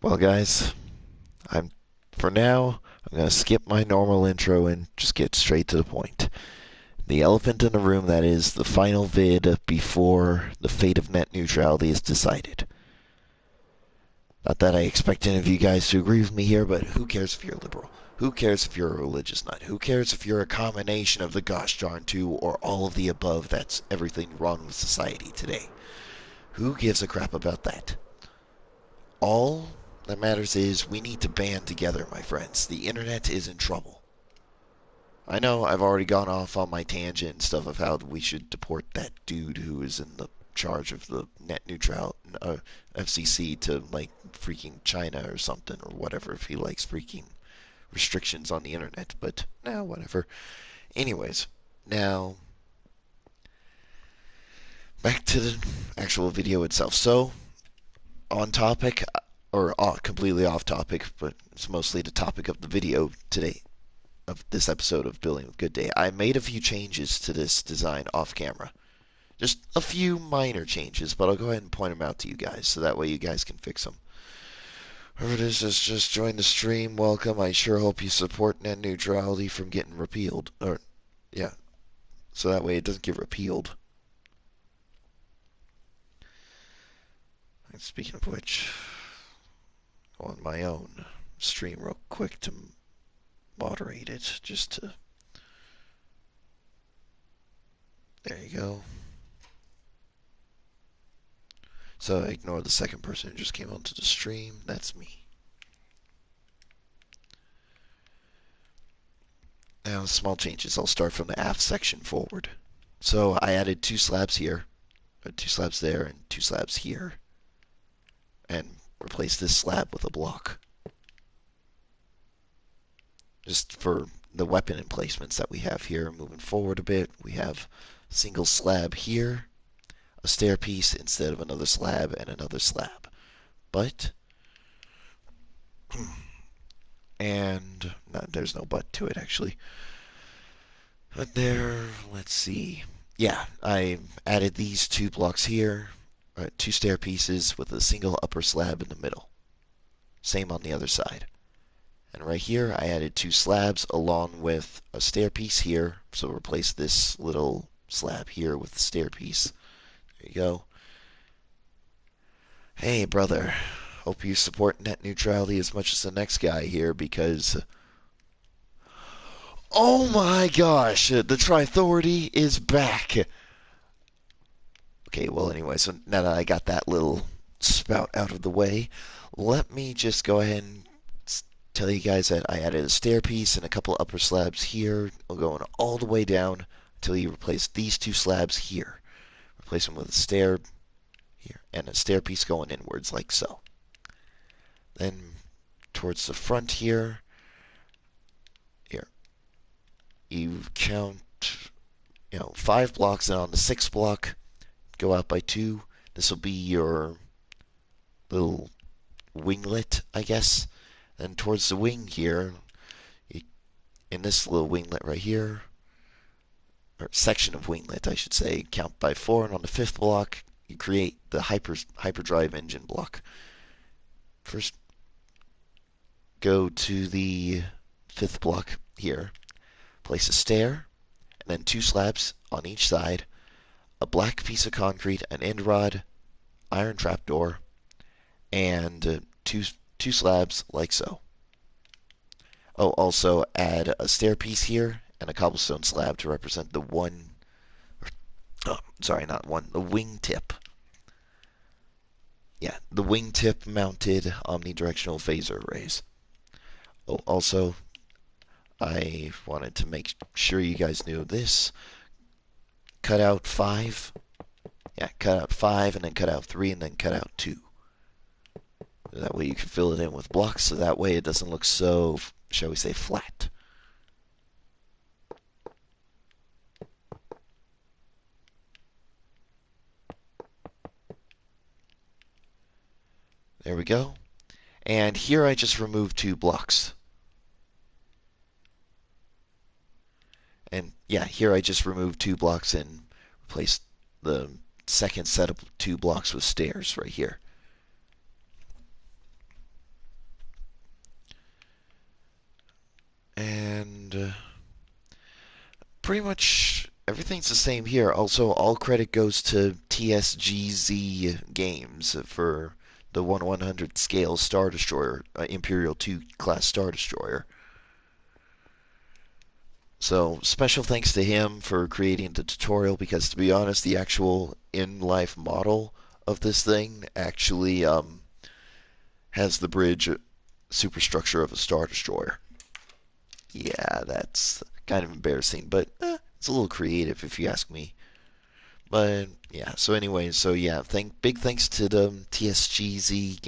Well, guys, I'm for now, I'm going to skip my normal intro and just get straight to the point. The elephant in the room that is the final vid before the fate of net neutrality is decided. Not that I expect any of you guys to agree with me here, but who cares if you're liberal? Who cares if you're a religious nut? Who cares if you're a combination of the gosh darn two or all of the above? That's everything wrong with society today. Who gives a crap about that? All that matters is we need to band together, my friends. The internet is in trouble. I know I've already gone off on my tangent and stuff of how we should deport that dude who is in the charge of the net neutral FCC to like freaking China or something or whatever if he likes freaking restrictions on the internet. But now, whatever. Anyways, now back to the actual video itself. So on topic, or completely off topic, but it's mostly the topic of the video today, of this episode of Building with Good Day. I made a few changes to this design off camera. Just a few minor changes, but I'll go ahead and point them out to you guys, so that way you guys can fix them. Whoever it is that's just joined the stream, welcome. I sure hope you support net neutrality from getting repealed. Or, yeah, so that way it doesn't get repealed. And speaking of which, on my own stream real quick to moderate it, just to... There you go. So ignore the second person who just came onto the stream. That's me. Now, small changes. I'll start from the aft section forward. So I added two slabs here, two slabs there, and two slabs here, and replaced this slab with a block. Just for the weapon emplacements that we have here. Moving forward a bit, we have a single slab here, a stair piece instead of another slab and another slab. But, and no, there's no but to it actually. But there, let's see. Yeah, I added these two blocks here, two stair pieces with a single upper slab in the middle. Same on the other side. And right here, I added two slabs along with a stair piece here. So replace this little slab here with the stair piece. There you go. Hey, brother. Hope you support net neutrality as much as the next guy here because... Oh my gosh! The Trithority is back! Okay, well anyway, so now that I got that little spout out of the way, let me just go ahead and tell you guys that I added a stair piece and a couple upper slabs here, going all the way down until you replace these two slabs here. Replace them with a stair here and a stair piece going inwards like so. Then towards the front here, you count, 5 blocks, and on the 6th block, go out by 2. This will be your little winglet, I guess. Then towards the wing here, in this little winglet right here, or section of winglet, I should say, count by 4, and on the 5th block, you create the hyperdrive engine block. First, go to the 5th block here. Place a stair, and then 2 slabs on each side, a black piece of concrete, an end rod, iron trapdoor, and two slabs like so. Oh, also add a stair piece here and a cobblestone slab to represent the the wingtip. Yeah, the wingtip mounted omnidirectional phaser arrays. Oh, also, I wanted to make sure you guys knew this. Cut out 5. Yeah, cut out 5 and then cut out 3 and then cut out 2. That way you can fill it in with blocks, so that way it doesn't look so, shall we say, flat. There we go. And here I just removed 2 blocks. And yeah, here I just removed 2 blocks and replaced the second set of 2 blocks with stairs right here. pretty much everything's the same here. Also, all credit goes to TSGZ Games for the 1/100 scale Star Destroyer, Imperial 2 class Star Destroyer. So, special thanks to him for creating the tutorial because, to be honest, the actual in life model of this thing actually has the bridge superstructure of a Star Destroyer. Yeah, that's kind of embarrassing, but it's a little creative if you ask me. But yeah, so anyway, so yeah, big thanks to the TSGZ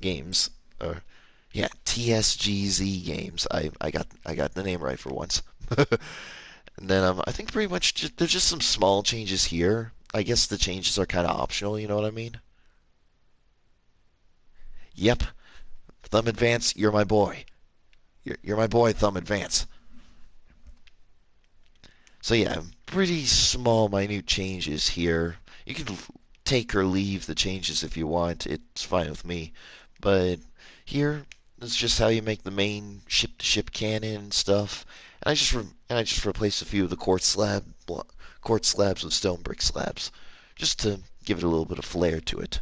games. Or yeah, TSGZ games. I got the name right for once. And then I think pretty much there's just some small changes here. I guess the changes are kind of optional. You know what I mean? Yep, Thumb Advance, you're my boy. You're my boy, Thumb Advance. So yeah, pretty small, minute changes here. You can take or leave the changes if you want. It's fine with me. But here, that's just how you make the main ship-to-ship cannon and stuff. And I just replaced a few of the quartz slabs with stone brick slabs, just to give it a little bit of flair to it.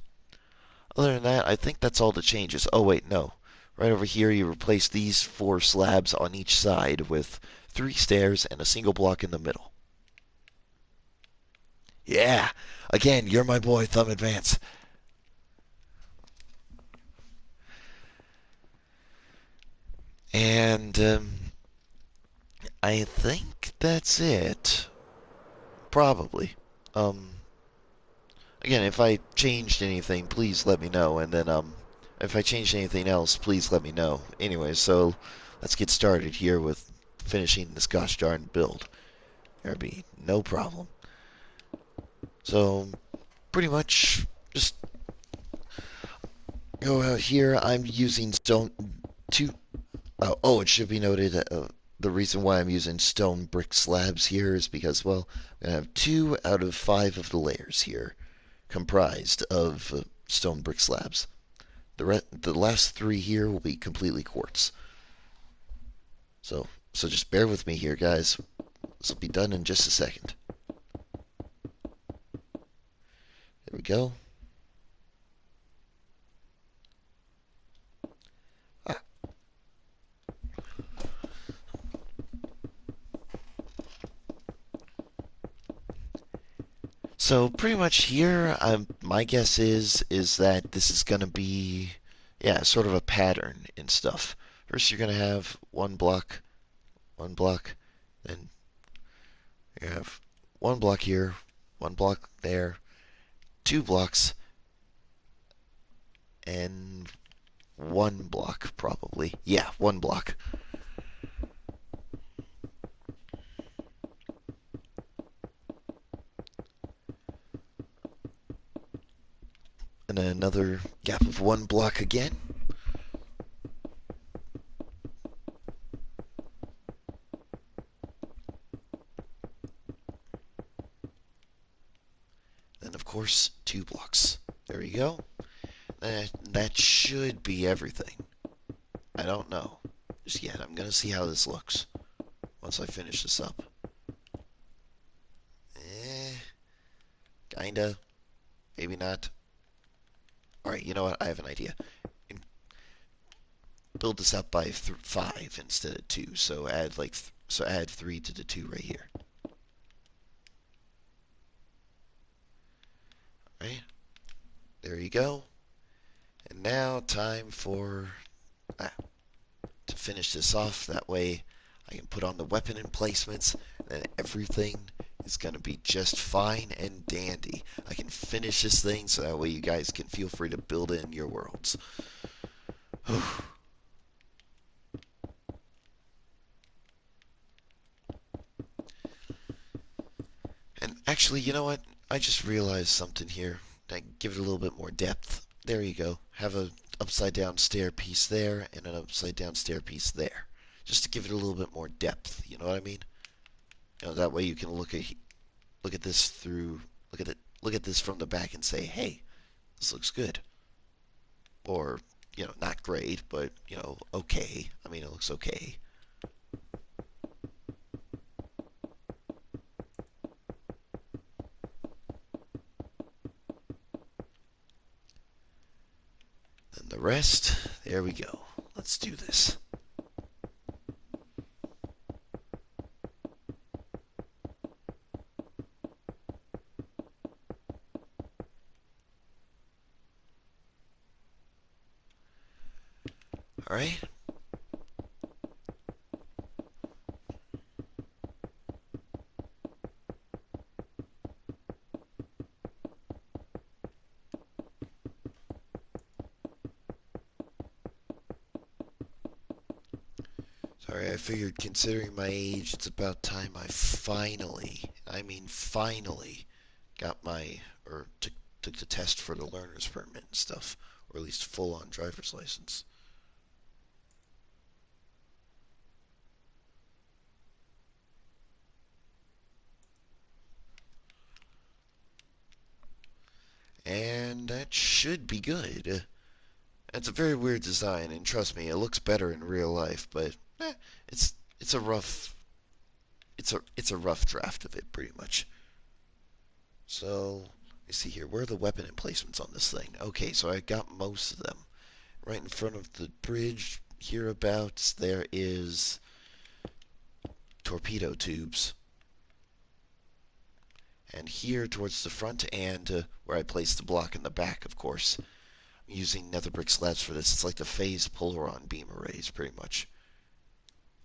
Other than that, I think that's all the changes. Oh wait, no. Right over here, you replace these 4 slabs on each side with 3 stairs and a single block in the middle. Yeah, again, you're my boy, Thumb Advance. And I think that's it. Probably. Um, Again, if I changed anything, please let me know. And then if I changed anything else, please let me know. Anyway, so let's get started here with finishing this gosh darn build. There'd be no problem. So pretty much just go out here. I'm using stone two. It should be noted. The reason why I'm using stone brick slabs here is because, well, I'm gonna have 2 out of 5 of the layers here comprised of stone brick slabs. The last 3 here will be completely quartz. So just bear with me here, guys. This will be done in just a second. There we go. Ah. So pretty much here, my guess is that this is gonna be, yeah, sort of a pattern and stuff. First, you're gonna have one block, then you have one block here, one block there, 2 blocks, and 1 block probably. Yeah, 1 block. And then another gap of 1 block again. Then, of course, 2 blocks. There you go. That should be everything. I don't know just yet. I'm going to see how this looks once I finish this up. Kinda. Maybe not. Alright, you know what? I have an idea. Build this up by 5 instead of 2. So add 3 to the 2 right here. Right? There you go. And now time for to finish this off. That way I can put on the weapon emplacements and everything is going to be just fine and dandy. I can finish this thing so that way you guys can feel free to build in your worlds. And actually, you know what? I just realized something here. I give it a little bit more depth. There you go. Have a upside down stair piece there and an upside down stair piece there. Just to give it a little bit more depth, you know what I mean? That way you can look at this through look at this from the back and say, "Hey, this looks good." Or, not great, but, okay. I mean, it looks okay. And the rest, there we go. Let's do this. Alright. Sorry, I figured considering my age, it's about time I finally, I mean finally, got my, or took the test for the learner's permit and stuff, or at least full-on driver's license. And that should be good. It's a very weird design, and trust me, it looks better in real life, but it's it's a rough it's a rough draft of it, pretty much. So let me see here. Where are the weapon emplacements on this thing? Okay, so I got most of them. Right in front of the bridge, hereabouts, there is torpedo tubes. And here towards the front, and where I placed the block in the back, of course. I'm using nether brick slabs for this. It's like the phase polaron beam arrays, pretty much.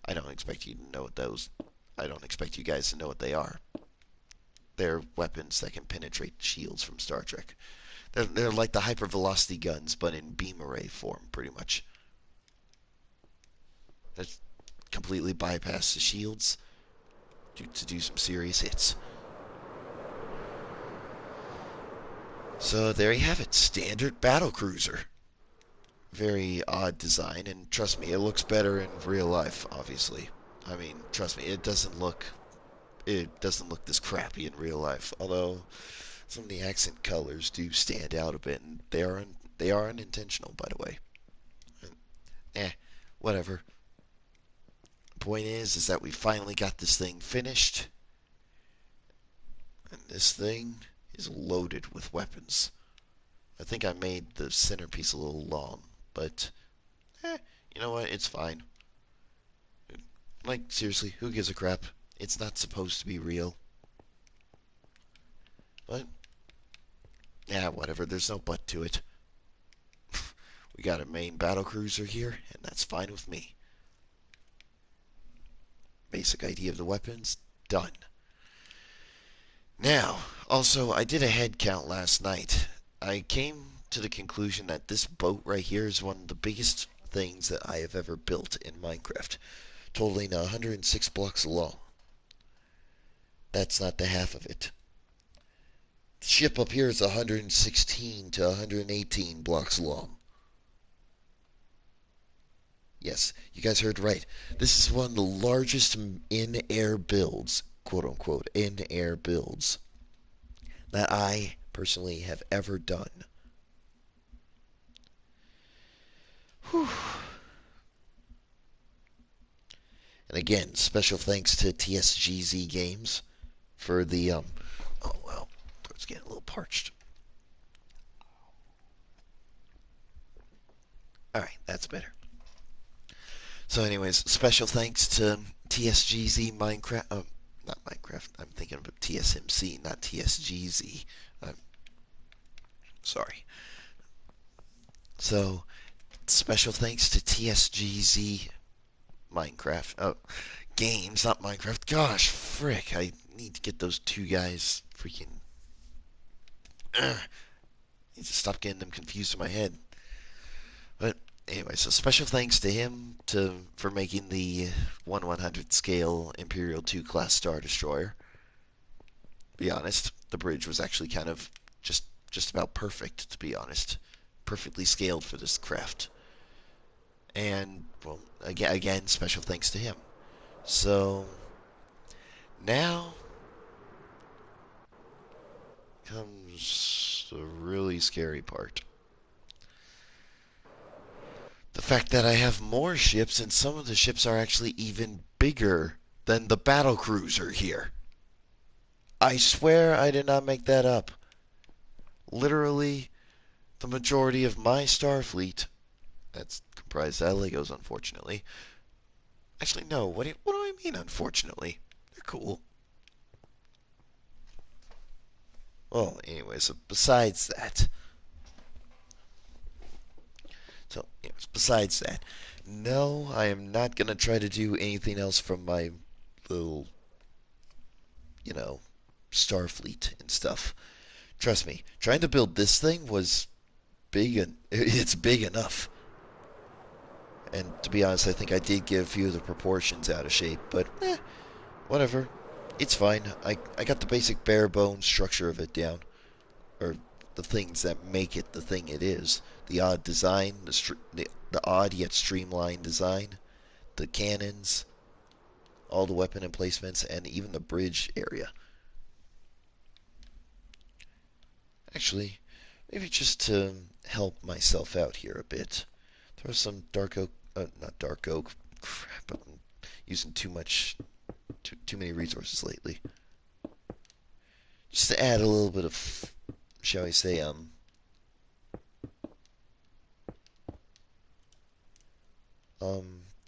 I don't expect you to know what those. I don't expect you guys to know what they are. They're weapons that can penetrate shields from Star Trek. They're like the hypervelocity guns, but in beam array form, pretty much. They completely bypass the shields to do some serious hits. So there you have it, standard battle cruiser. Very odd design, and trust me, it looks better in real life, obviously. I mean, trust me, it doesn't look this crappy in real life. Although some of the accent colors do stand out a bit, and they are unintentional, by the way. Eh, whatever. The point is that we finally got this thing finished, and this thing is loaded with weapons. I think I made the centerpiece a little long, but you know what? It's fine. Like, seriously, who gives a crap? It's not supposed to be real. But, yeah, whatever. There's no but to it. We got a main battle cruiser here, and that's fine with me. Basic idea of the weapons, done. Now, also, I did a head count last night. I came to the conclusion that this boat right here is one of the biggest things that I have ever built in Minecraft, totaling 106 blocks long. That's not the half of it. The ship up here is 116 to 118 blocks long. Yes, you guys heard right. This is one of the largest in-air builds, quote unquote, in-air builds that I personally have ever done. Whew. And again, special thanks to TSGZ Games for the oh well, throat's getting a little parched. All right, that's better. So, anyways, special thanks to TSGZ Minecraft. Not Minecraft. I'm thinking of TSMC, not TSGZ. I'm sorry. So, special thanks to TSGZ Minecraft. Oh, games, not Minecraft. Gosh, frick! I need to get those two guys freaking. Need to stop getting them confused in my head. But anyway, so special thanks to him for making the 1/100 scale Imperial 2 class Star Destroyer. Be honest, the bridge was actually kind of just about perfect, to be honest. Perfectly scaled for this craft. And well, again, special thanks to him. So now comes the really scary part. The fact that I have more ships, and some of the ships are actually even bigger than the battle cruiser here. I swear I did not make that up. Literally, the majority of my Starfleet, that's comprised of Legos, unfortunately. Actually, no. What do I mean, unfortunately? They're cool. Well, anyway, so besides that, besides that, no, I am not gonna try to do anything else from my little, you know, Starfleet and stuff. Trust me, trying to build this thing was big, and it's big enough. And to be honest, I think I did get a few of the proportions out of shape, but whatever. It's fine. I got the basic bare bones structure of it down, or the things that make it the thing it is. The odd design, the odd yet streamlined design, the cannons, all the weapon emplacements, and even the bridge area. Actually, maybe just to help myself out here a bit, throw some dark oak, not dark oak. Crap, I'm using too many resources lately. Just to add a little bit of, shall we say, um,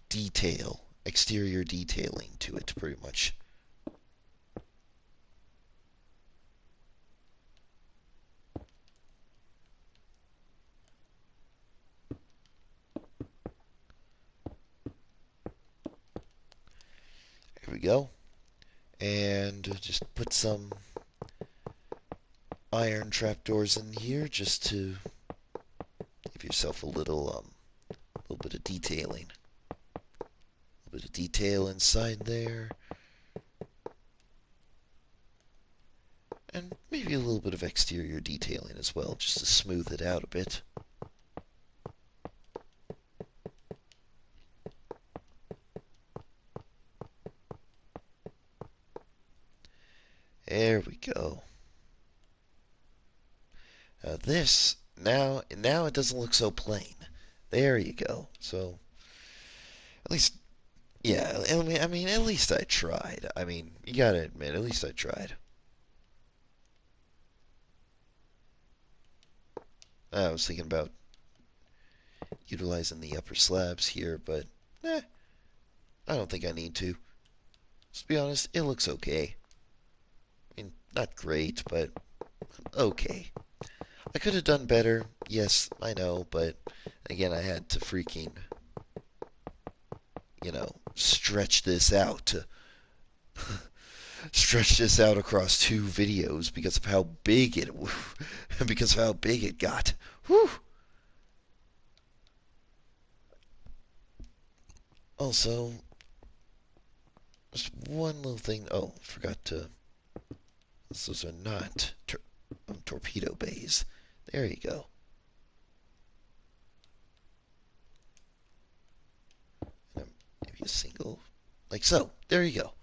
detail, exterior detailing to it, pretty much. Here we go. And just put some iron trapdoors in here just to give yourself little bit of detailing. A bit of detail inside there. And maybe a little bit of exterior detailing as well, just to smooth it out a bit. There we go. Now it doesn't look so plain. There you go. So at least, yeah. I mean, at least I tried. I mean, you gotta admit, at least I tried. I was thinking about utilizing the upper slabs here, but I don't think I need to. Let's be honest, it looks okay. I mean, not great, but okay. I could have done better, yes, I know, but again, I had to freaking, stretch this out to stretch this out across two videos because of how big it because of how big it got. Whew. Also, just one little thing. Oh, forgot to. Those are not torpedo bays. There you go. Maybe a single, like so. There you go.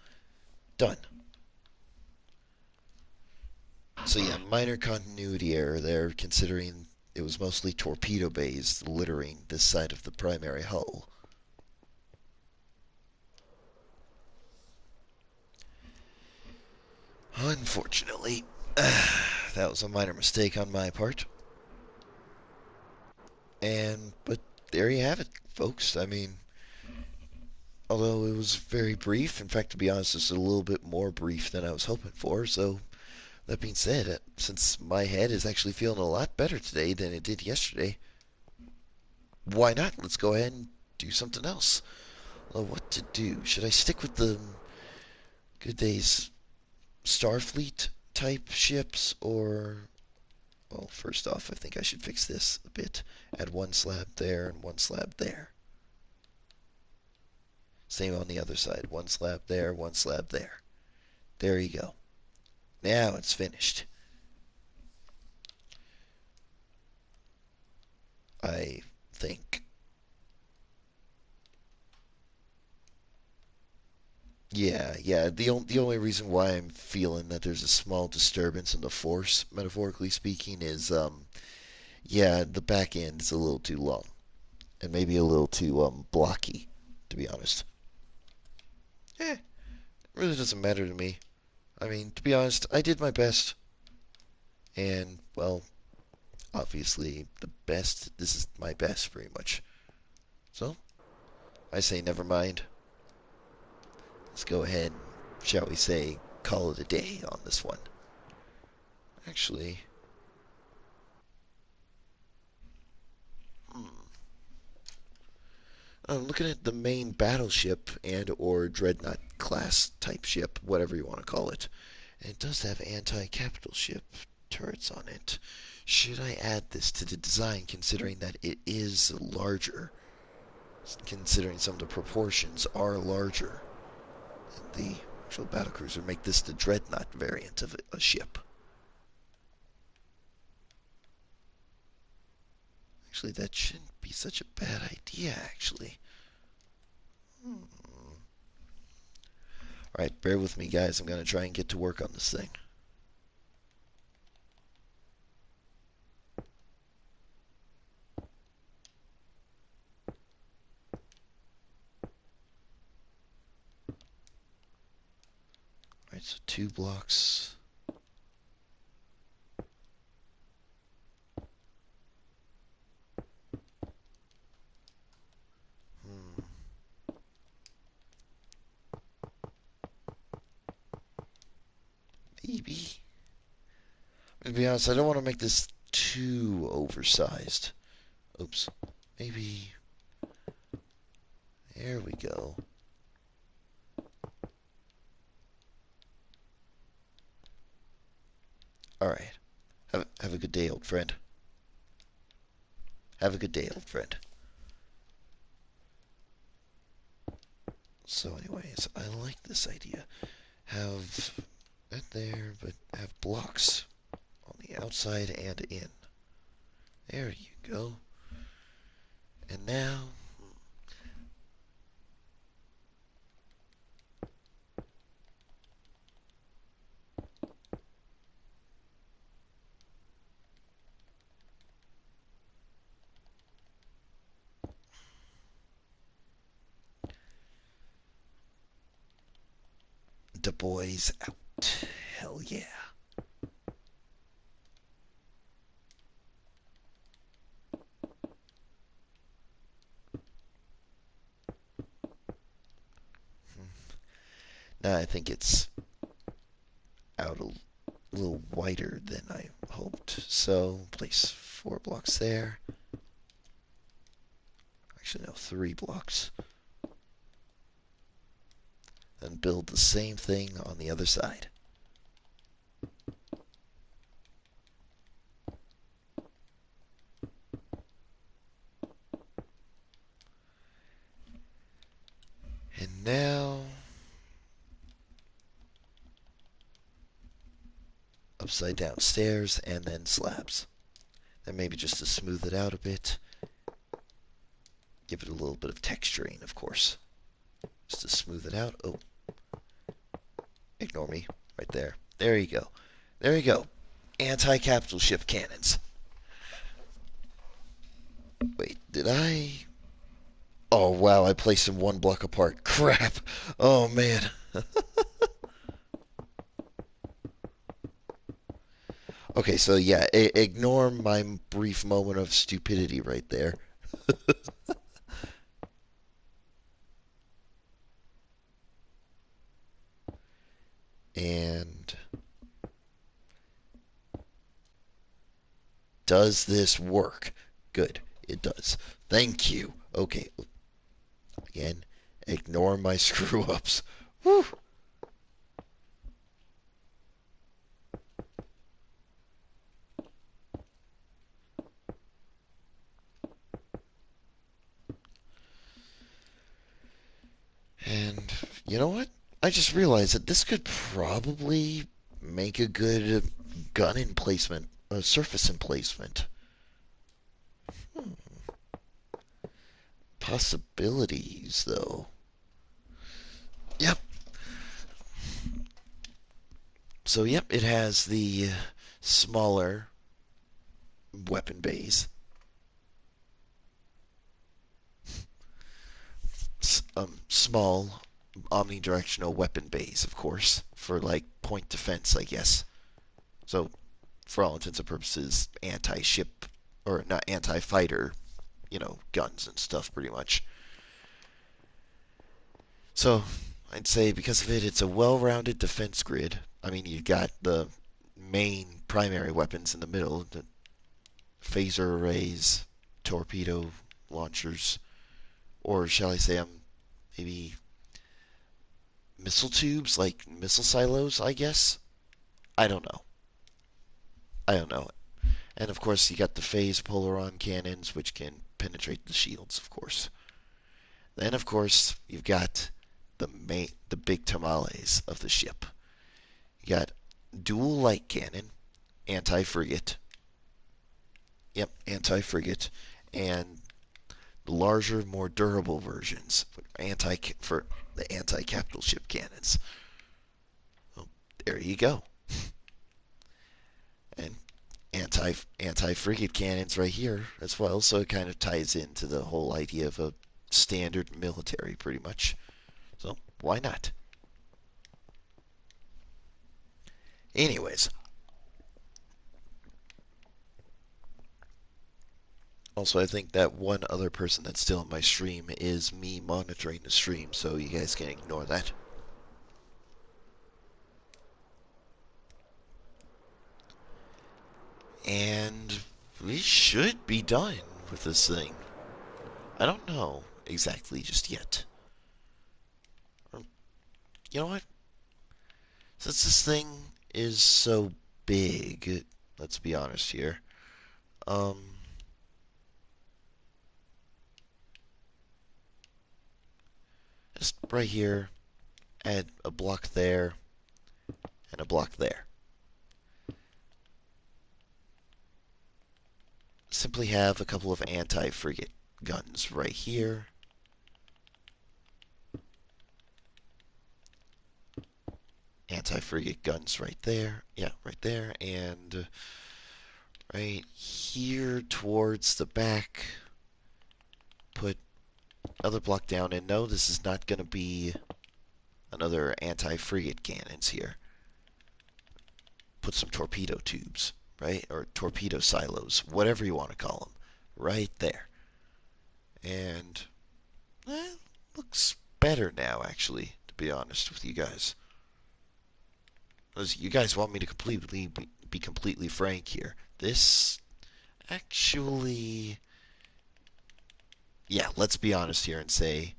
Done. So yeah, minor continuity error there, considering it was mostly torpedo bays littering this side of the primary hull. Unfortunately, that was a minor mistake on my part. But there you have it, folks. I mean, although it was very brief, in fact, to be honest, it's a little bit more brief than I was hoping for. So that being said, since my head is actually feeling a lot better today than it did yesterday, why not? Let's go ahead and do something else. Well, what to do? Should I stick with the Good Day's Starfleet type ships, or well, first off, I think I should fix this a bit. Add one slab there and one slab there. Same on the other side. One slab there, one slab there. There you go. Now it's finished. I think. Yeah. The only reason why I'm feeling that there's a small disturbance in the force, metaphorically speaking, is yeah, the back end is a little too long and maybe a little too blocky, to be honest. It really doesn't matter to me. I mean, to be honest, I did my best, and well, obviously the best. This is my best, pretty much. So, I say never mind. Let's go ahead, shall we say, call it a day on this one. Actually, I'm looking at the main battleship and or dreadnought class type ship, whatever you want to call it. And it does have anti-capital ship turrets on it. Should I add this to the design, considering that it is larger? Considering some of the proportions are larger than the actual battlecruiser, make this the dreadnought variant of a ship. Actually, that shouldn't be such a bad idea, actually. Alright, bear with me, guys. I'm going to try and get to work on this thing. Alright, so 2 blocks. Maybe. To be honest, I don't want to make this too oversized. Oops. Maybe. There we go. Alright. Have a good day, old friend. Have a good day, old friend. So anyways, I like this idea. Have that there, but have blocks on the outside and in. There you go. And now, the boys out. Hell yeah. Now I think it's out a little wider than I hoped. So place 4 blocks there. Actually, no, 3 blocks. And build the same thing on the other side. And now, upside down stairs and then slabs. And maybe just to smooth it out a bit. Give it a little bit of texturing, of course. Just to smooth it out. Oh. Ignore me. Right there. There you go. There you go. Anti-capital ship cannons. Wait, did I... Oh, wow, I placed them 1 block apart. Crap. Oh, man. Okay, so yeah, ignore my brief moment of stupidity right there. And does this work? Good, it does. Thank you. Okay, again, ignore my screw ups. Whew. And you know what? I just realized that this could probably make a good gun emplacement, surface emplacement. Hmm. Possibilities, though. Yep. So, yep, it has the smaller weapon bays. Small omnidirectional weapon bays, of course, for like point defense, I guess. So, for all intents and purposes, anti-ship or not anti-fighter, guns and stuff pretty much. So I'd say because of it, it's a well-rounded defense grid. I mean, you got the main primary weapons in the middle, the phaser arrays, torpedo launchers, or shall I say, maybe missile tubes, like missile silos, I guess. I don't know. I don't know. And of course, you got the phase polaron cannons, which can penetrate the shields, of course. Then, of course, you've got the big tamales of the ship. You got dual light cannon, anti-frigate. Yep, anti-frigate, and the larger, more durable versions for the anti-capital ship cannons. Well, there you go. And anti-frigate cannons right here as well, so it kind of ties into the whole idea of a standard military, pretty much. So why not? Anyways, also I think that one other person that's still in my stream is me monitoring the stream, so you guys can ignore that. And we should be done with this thing. I don't know exactly just yet. You know what? Since this thing is so big, let's be honest here. Um, just right here, add a block there and a block there. Simply have a couple of anti-frigate guns right here. Anti-frigate guns right there. Yeah, right there. And right here towards the back, put another block down. And no, this is not going to be another anti-frigate cannons here. Put some torpedo tubes, right? Or torpedo silos, whatever you want to call them, right there. And looks better now, actually, to be honest with you guys. Because you guys want me to be completely frank here. This actually, yeah, let's be honest here and say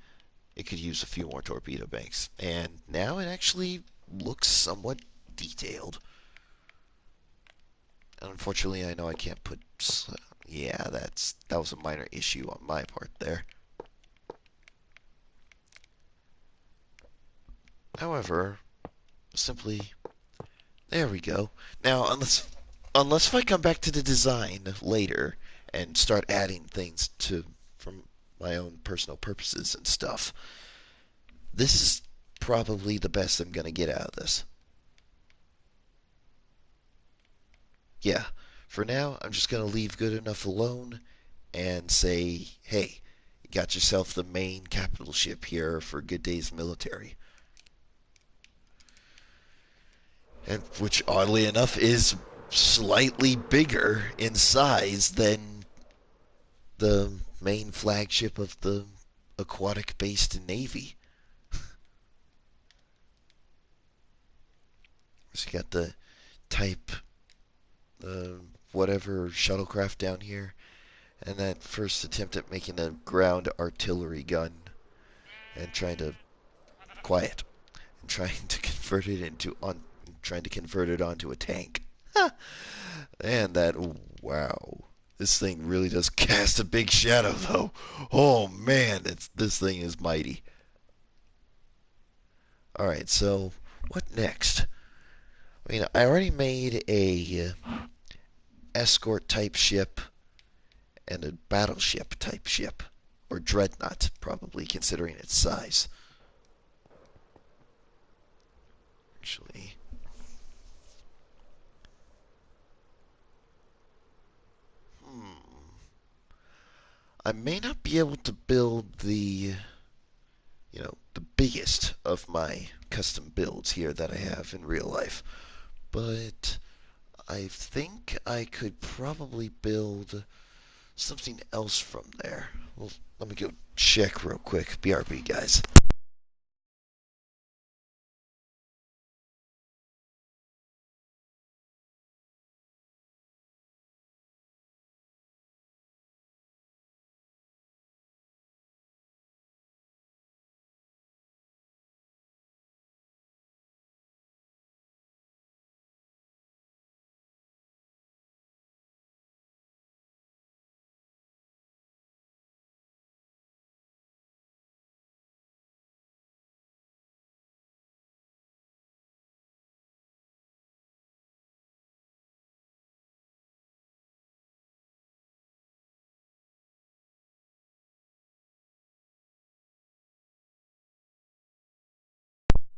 it could use a few more torpedo banks. And now it actually looks somewhat detailed. Unfortunately, I know I can't put. Yeah, that was a minor issue on my part there. However, simply there we go. Now, unless if I come back to the design later and start adding things to from my own personal purposes and stuff, this is probably the best I'm gonna get out of this. Yeah, for now, I'm just gonna leave good enough alone and say, hey, you got yourself the main capital ship here for Gooday's military. And which, oddly enough, is slightly bigger in size than the main flagship of the aquatic-based navy. So you got the type, whatever shuttlecraft down here, and that first attempt at making a ground artillery gun and quiet trying to convert it onto a tank. And that, wow, this thing really does cast a big shadow, though. Oh man, this thing is mighty. All right, so what next? I mean, I already made a escort type ship and a battleship type ship, or dreadnought, probably considering its size. Actually, I may not be able to build the biggest of my custom builds here that I have in real life, but I think I could probably build something else from there. Well, let me go check real quick. BRB, guys.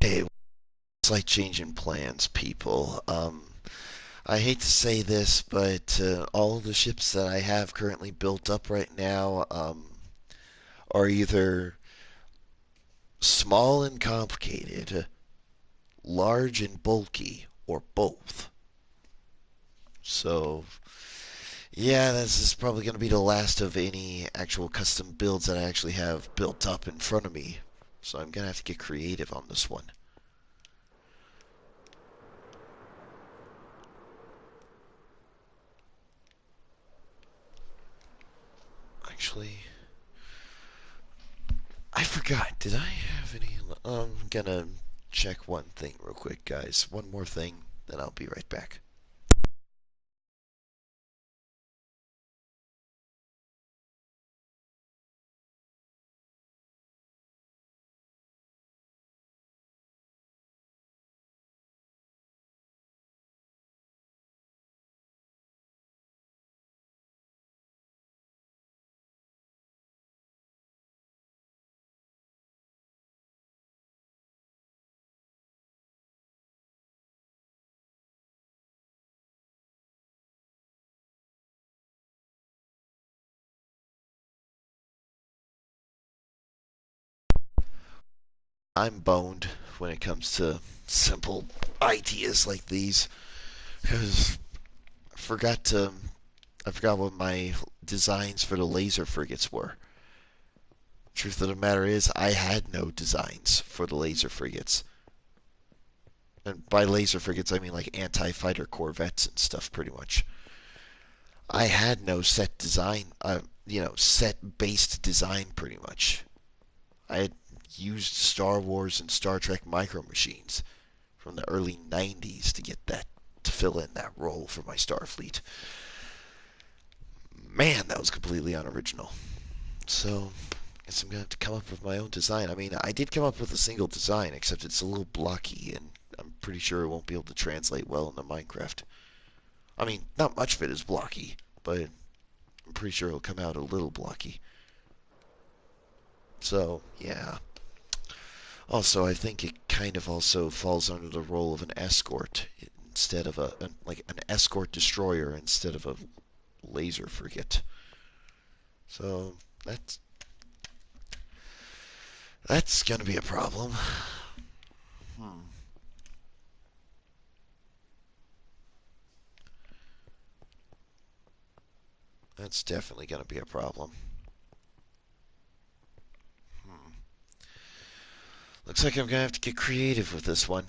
Hey, slight change in plans, people. I hate to say this, but all of the ships that I have currently built up right now are either small and complicated, large and bulky, or both. So, yeah, this is probably going to be the last of any actual custom builds that I actually have built up in front of me. So I'm going to have to get creative on this one. Actually, I forgot. Did I have any? I'm gonna check one thing real quick, guys. One more thing, then I'll be right back. I'm boned when it comes to simple ideas like these because I forgot to. I forgot what my designs for the laser frigates were. Truth of the matter is, I had no designs for the laser frigates. And by laser frigates, I mean like anti-fighter corvettes and stuff, pretty much. I had no set design, set based design, pretty much. I had used Star Wars and Star Trek micro machines from the early 90s to get that to fill in that role for my Starfleet. Man, that was completely unoriginal. So, I guess I'm gonna have to come up with my own design. I mean, I did come up with a single design, except it's a little blocky, and I'm pretty sure it won't be able to translate well into Minecraft. I mean, not much of it is blocky, but I'm pretty sure it'll come out a little blocky. So, yeah. Also, I think it kind of also falls under the role of an escort instead of like an escort destroyer instead of a laser frigate. So that's that's gonna be a problem. Hmm. That's definitely gonna be a problem. Hmm. Looks like I'm gonna have to get creative with this one.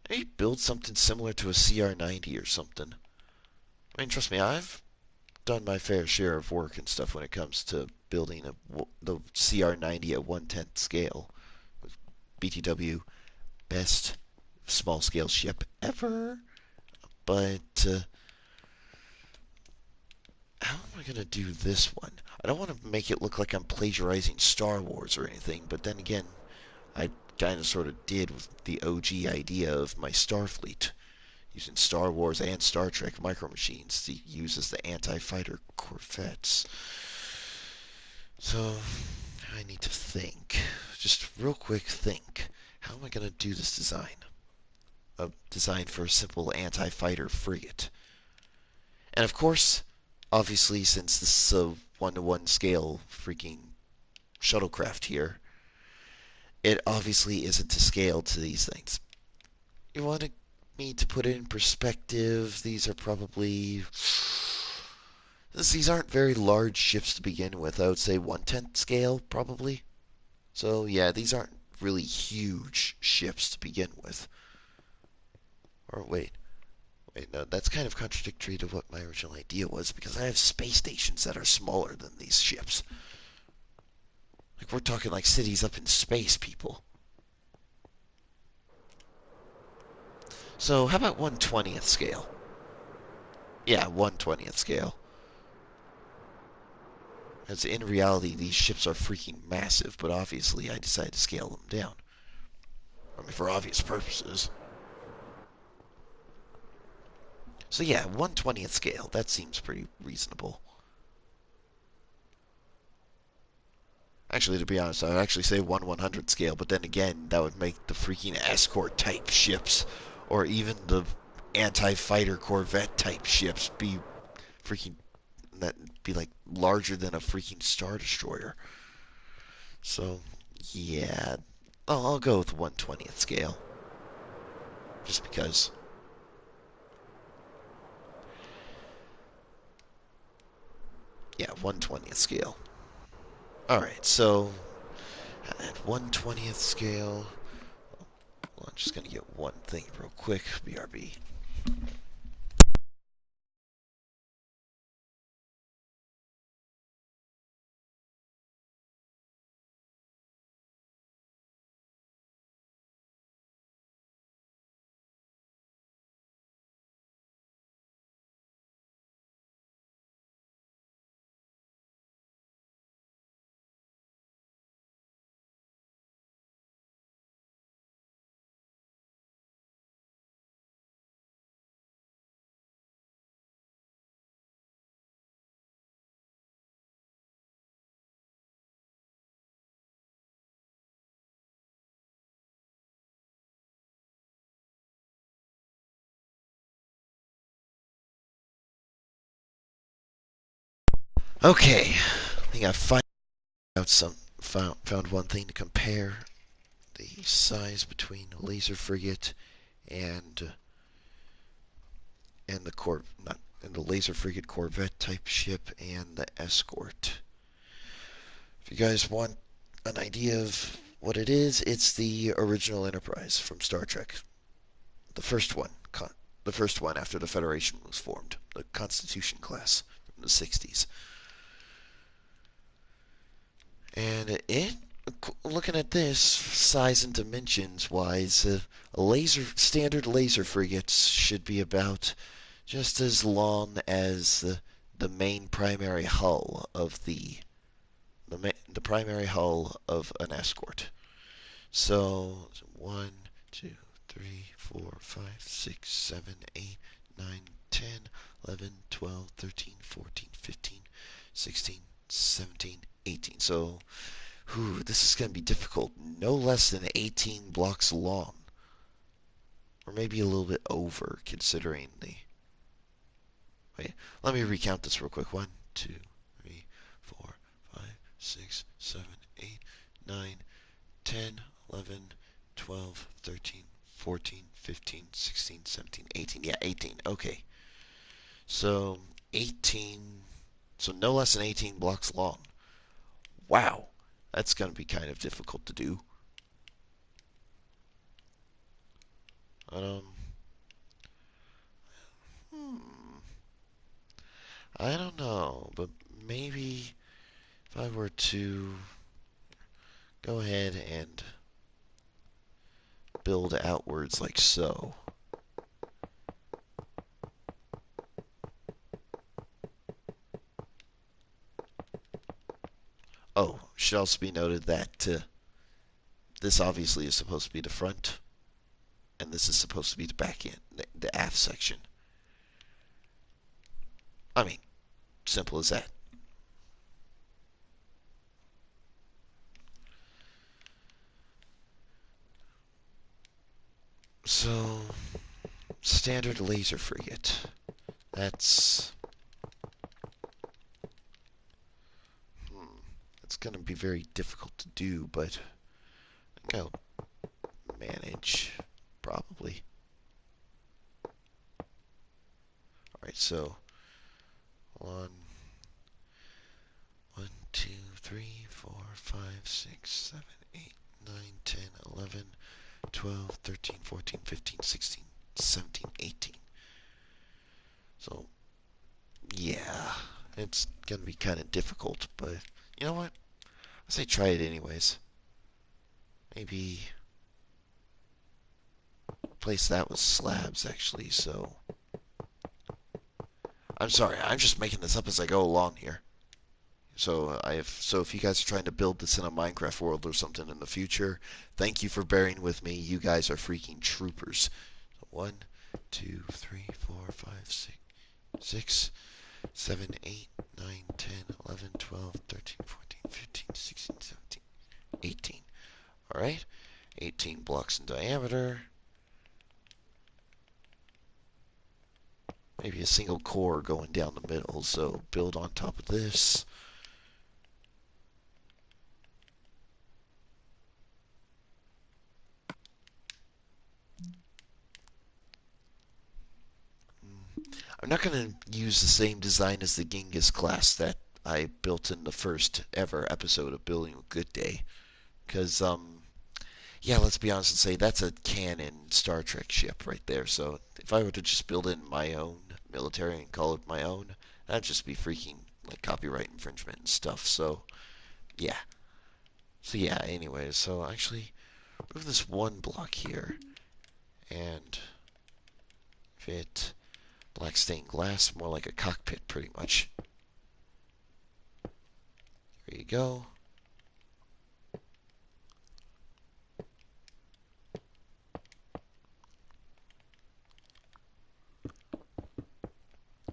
Maybe build something similar to a CR90 or something. I mean, trust me, I've done my fair share of work and stuff when it comes to building the CR90 at 1/10 scale. BTW, best small scale ship ever. But how am I going to do this one? I don't want to make it look like I'm plagiarizing Star Wars or anything, but then again, I kind of sort of did with the OG idea of my Starfleet, using Star Wars and Star Trek micro machines to use as the anti-fighter corvettes. So I need to think. Just real quick think. How am I going to do this design? A design for a simple anti-fighter frigate. And of course, obviously, since this is a one-to-one scale freaking shuttlecraft here, it obviously isn't to scale to these things. You want me to put it in perspective? These are probably these aren't very large ships to begin with. I would say 1/10 scale, probably. So, yeah, these aren't really huge ships to begin with. Or, wait, no, that's kind of contradictory to what my original idea was, because I have space stations that are smaller than these ships. Like, we're talking like cities up in space, people. So, how about 1/20th scale? Yeah, 1/20th scale. As in reality, these ships are freaking massive, but obviously I decided to scale them down. I mean, for obvious purposes. So yeah, 1/20th scale. That seems pretty reasonable. Actually, to be honest, I would actually say 1/100 scale, but then again, that would make the freaking escort type ships, or even the anti-fighter corvette type ships, be freaking that be like larger than a freaking star destroyer. So yeah, I'll go with 1/20th scale, just because. Yeah, 1/20th scale. All right, so at 1/20th scale, well, I'm just gonna get one thing real quick. BRB. Okay, I think I found one thing to compare the size between a laser frigate and and the cor not and the laser frigate corvette type ship and the escort. If you guys want an idea of what it is, it's the original Enterprise from Star Trek, the first one, the first one after the Federation was formed, the Constitution class from the 60s. And looking at this, size and dimensions wise, standard laser frigates should be about just as long as the main primary hull of the primary hull of an escort. So 1, 2, 3, 4, 5, 6, 7, 8, 9, 10, 11, 12, 13, 14, 15, 16, 17, 18. So, this is going to be difficult. No less than 18 blocks long. Or maybe a little bit over, considering the... Wait, let me recount this real quick. 1, 2, 3, 4, 5, 6, 7, 8, 9, 10, 11, 12, 13, 14, 15, 16, 17, 18. Yeah, 18. Okay. So, 18. So, no less than 18 blocks long. Wow. That's going to be kind of difficult to do. Um, hmm, I don't know, but maybe if I were to go ahead and build outwards like so. Oh, should also be noted that this obviously is supposed to be the front, and this is supposed to be the back end, the aft section. I mean, simple as that. So, standard laser frigate. That's hmm, it's going to be very difficult to do, but I think I'll manage probably. All right, so one. 5, 6, 7, 8, 9, 10, 11, 12, 13, 14, 15, 16, 17, 18. So, yeah, it's going to be kind of difficult, but you know what? I say try it anyways. Maybe place that with slabs, actually, so... I'm sorry, I'm just making this up as I go along here. So if you guys are trying to build this in a Minecraft world or something in the future, thank you for bearing with me. You guys are freaking troopers. So 1, 2, 3, 4, 5, 6, 7, 8, 9, 10, 11, 12, 13, 14, 15, 16, 17, 18. Alright, 18 blocks in diameter. Maybe a single core going down the middle, so build on top of this. I'm not going to use the same design as the Genghis class that I built in the first ever episode of Building a Good Day. Because, yeah, let's be honest and say that's a canon Star Trek ship right there. So if I were to just build in my own military and call it my own, that'd just be freaking like copyright infringement and stuff. So, yeah. So, yeah, anyways. So, actually, move this one block here and fit black stained glass, more like a cockpit, pretty much. There you go.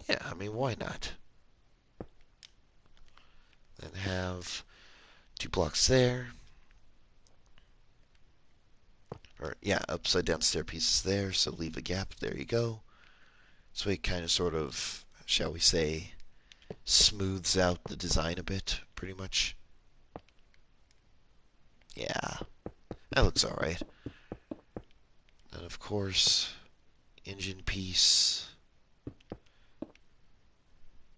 Yeah, I mean, why not? Then have 2 blocks there. Or, yeah, upside down stair pieces there, so leave a gap. There you go. So it kind of sort of, shall we say, smooths out the design a bit, pretty much. Yeah, that looks alright. And of course, engine piece.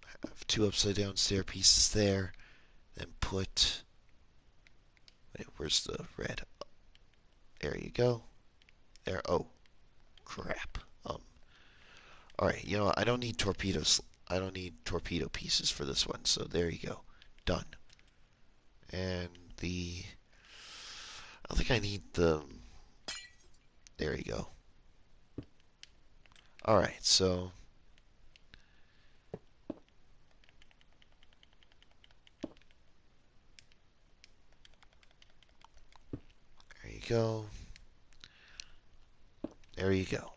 Have 2 upside down stair pieces there. Then put... Wait, where's the red? There you go. There. Oh, crap. Alright, you know what? I don't need torpedoes. I don't need torpedo pieces for this one, so there you go. Done. And the... I don't think I need the... There you go. Alright, so... There you go. There you go.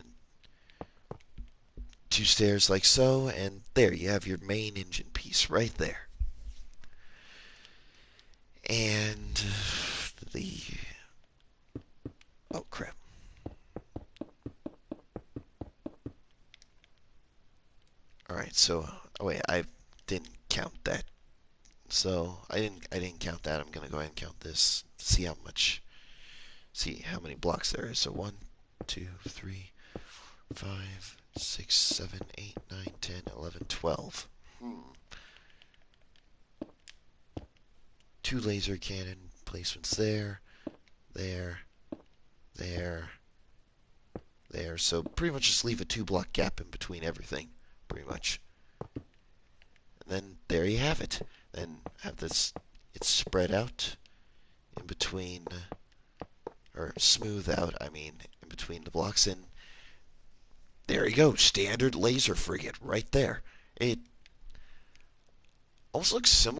And 2 stairs like so, and there you have your main engine piece right there. And the... Oh, crap. Alright, so... Oh, wait, I didn't count that. So, I didn't count that. I'm going to go ahead and count this. See how many blocks there is. So 1, 2, 3, 5, 6, 7, 8, 9, 10, 11, 12. 2 laser cannon placements there, there, there, there. So pretty much just leave a 2-block gap in between everything, pretty much. And then there you have it. Then have this, it's spread out in between, or smooth out, I mean, in between the blocks. And there you go, standard laser frigate right there. It almost looks similar